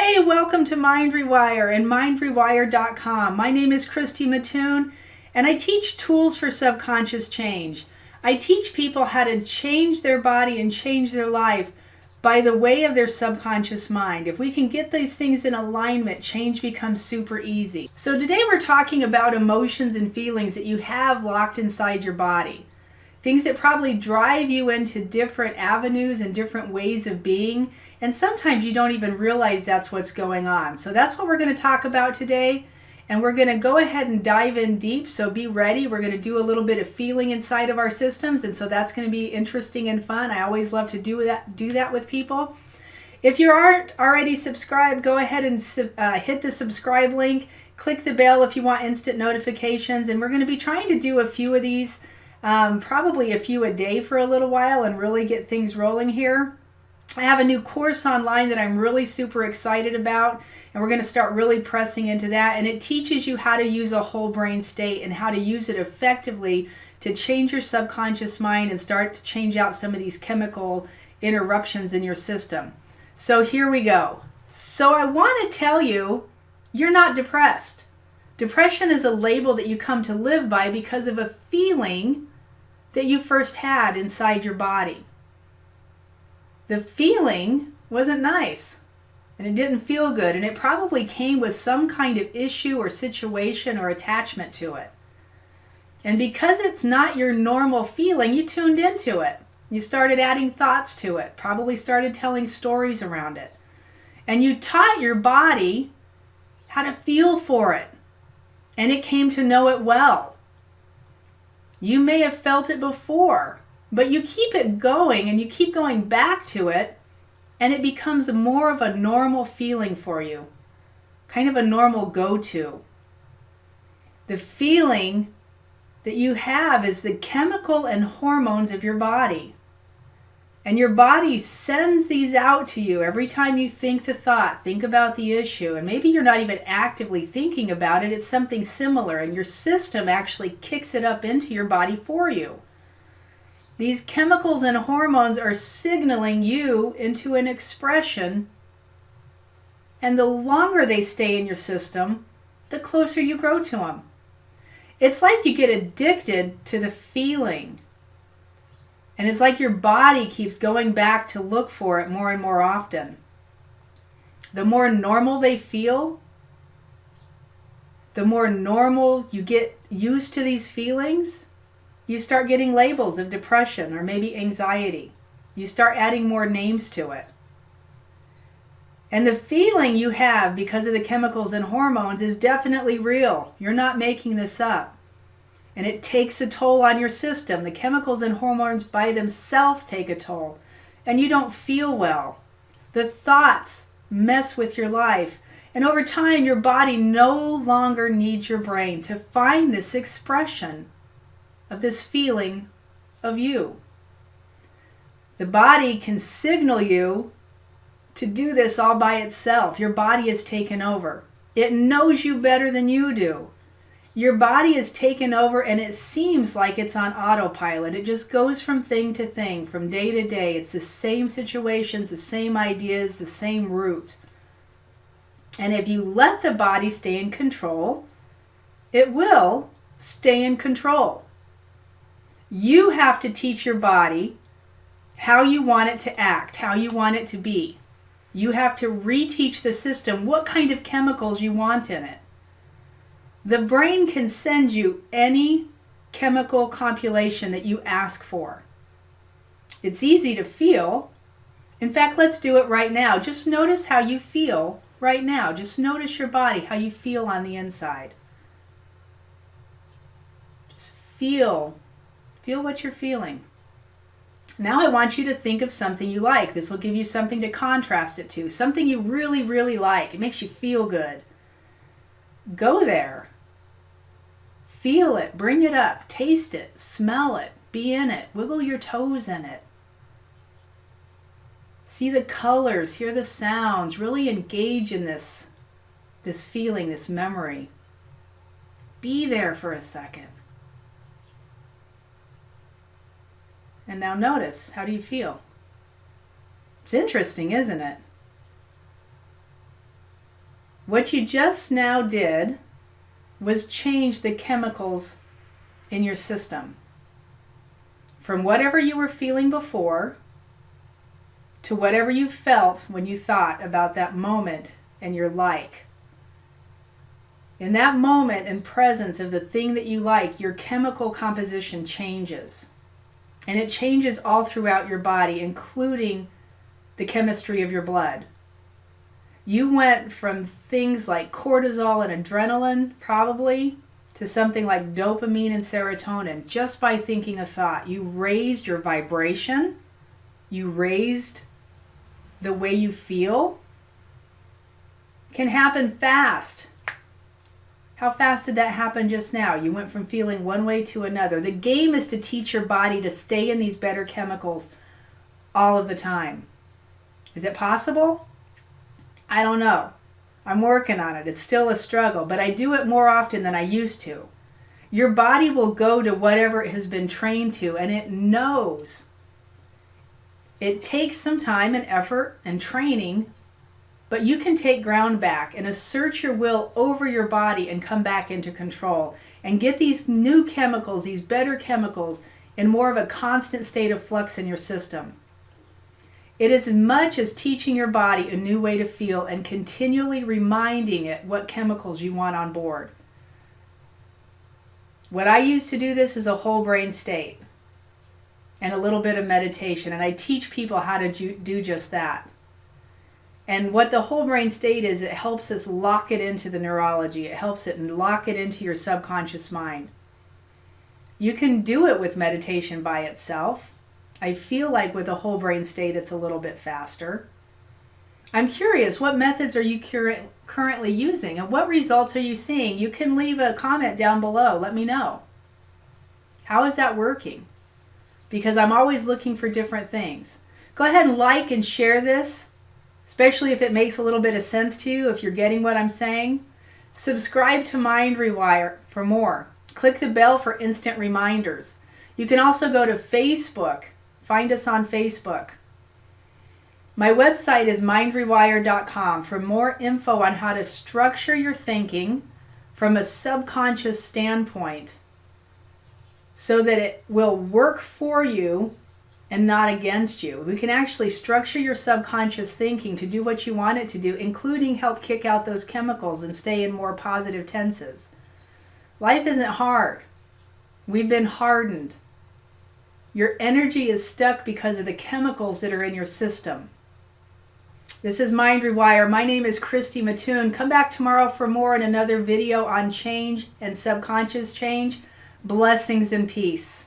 Hey, welcome to Mind Rewire and mindrewire.com. My name is Christy Mattoon, and I teach tools for subconscious change. I teach people how to change their body and change their life by the way of their subconscious mind. If we can get these things in alignment, change becomes super easy. So today we're talking about emotions and feelings that you have locked inside your body. Things that probably drive you into different avenues and different ways of being. And sometimes you don't even realize that's what's going on. So that's what we're going to talk about today. And we're going to go ahead and dive in deep. So be ready. We're going to do a little bit of feeling inside of our systems. And so that's going to be interesting and fun. I always love to do that with people. If you aren't already subscribed, go ahead and hit the subscribe link. Click the bell if you want instant notifications. And we're going to be trying to do a few of these. Probably a few a day for a little while and really get things rolling here. I have a new course online that I'm really super excited about, and we're going to start really pressing into that. And it teaches you how to use a whole brain state and how to use it effectively to change your subconscious mind and start to change out some of these chemical interruptions in your system. So here we go. So I want to tell you, you're not depressed. Depression is a label that you come to live by because of a feeling that you first had inside your body. The feeling wasn't nice, and it didn't feel good, and it probably came with some kind of issue or situation or attachment to it. And because it's not your normal feeling, you tuned into it. You started adding thoughts to it, probably started telling stories around it. And you taught your body how to feel for it. And it came to know it well. You may have felt it before, but you keep it going and you keep going back to it, and it becomes more of a normal feeling for you, kind of a normal go-to. The feeling that you have is the chemical and hormones of your body. And your body sends these out to you every time you think the thought, think about the issue. And maybe you're not even actively thinking about it. It's something similar. And your system actually kicks it up into your body for you. These chemicals and hormones are signaling you into an expression. And the longer they stay in your system, the closer you grow to them. It's like you get addicted to the feeling. And it's like your body keeps going back to look for it more and more often. The more normal they feel, the more normal you get used to these feelings, you start getting labels of depression or maybe anxiety. You start adding more names to it. And the feeling you have because of the chemicals and hormones is definitely real. You're not making this up. And it takes a toll on your system. The chemicals and hormones by themselves take a toll. And you don't feel well. The thoughts mess with your life. And over time, your body no longer needs your brain to find this expression of this feeling of you. The body can signal you to do this all by itself. Your body is taken over. It knows you better than you do. Your body is taken over and it seems like it's on autopilot. It just goes from thing to thing, from day to day. It's the same situations, the same ideas, the same route. And if you let the body stay in control, it will stay in control. You have to teach your body how you want it to act, how you want it to be. You have to reteach the system what kind of chemicals you want in it. The brain can send you any chemical compilation that you ask for. It's easy to feel. In fact, let's do it right now. Just notice how you feel right now. Just notice your body, how you feel on the inside. Just feel what you're feeling. Now I want you to think of something you like. This will give you something to contrast it to. Something you really, really like. It makes you feel good. Go there. Feel it. Bring it up. Taste it. Smell it. Be in it. Wiggle your toes in it. See the colors. Hear the sounds. Really engage in this feeling, this memory. Be there for a second. And now notice, how do you feel? It's interesting, isn't it? What you just now did was change the chemicals in your system. From whatever you were feeling before to whatever you felt when you thought about that moment and your like. In that moment and presence of the thing that you like, your chemical composition changes. And it changes all throughout your body, including the chemistry of your blood. You went from things like cortisol and adrenaline, probably, to something like dopamine and serotonin just by thinking a thought. You raised your vibration. You raised the way you feel. It can happen fast. How fast did that happen just now? You went from feeling one way to another. The game is to teach your body to stay in these better chemicals all of the time. Is it possible? I don't know. I'm working on it. It's still a struggle, but I do it more often than I used to. Your body will go to whatever it has been trained to, and it knows. It takes some time and effort and training, but you can take ground back and assert your will over your body and come back into control and get these new chemicals, these better chemicals, in more of a constant state of flux in your system. It is as much as teaching your body a new way to feel and continually reminding it what chemicals you want on board. What I use to do this is a whole brain state and a little bit of meditation, and I teach people how to do just that. And what the whole brain state is, it helps us lock it into the neurology. It helps it lock it into your subconscious mind. You can do it with meditation by itself. I feel like with a whole brain state, it's a little bit faster. I'm curious, what methods are you currently using and what results are you seeing? You can leave a comment down below. Let me know. How is that working? Because I'm always looking for different things. Go ahead and like and share this, especially if it makes a little bit of sense to you, if you're getting what I'm saying. Subscribe to Mind Rewire for more. Click the bell for instant reminders. You can also go to Facebook. Find us on Facebook. My website is mindrewire.com for more info on how to structure your thinking from a subconscious standpoint so that it will work for you and not against you. We can actually structure your subconscious thinking to do what you want it to do, including help kick out those chemicals and stay in more positive tenses. Life isn't hard. We've been hardened. Your energy is stuck because of the chemicals that are in your system. This is Mind Rewire. My name is Christy Mattoon. Come back tomorrow for more in another video on change and subconscious change. Blessings and peace.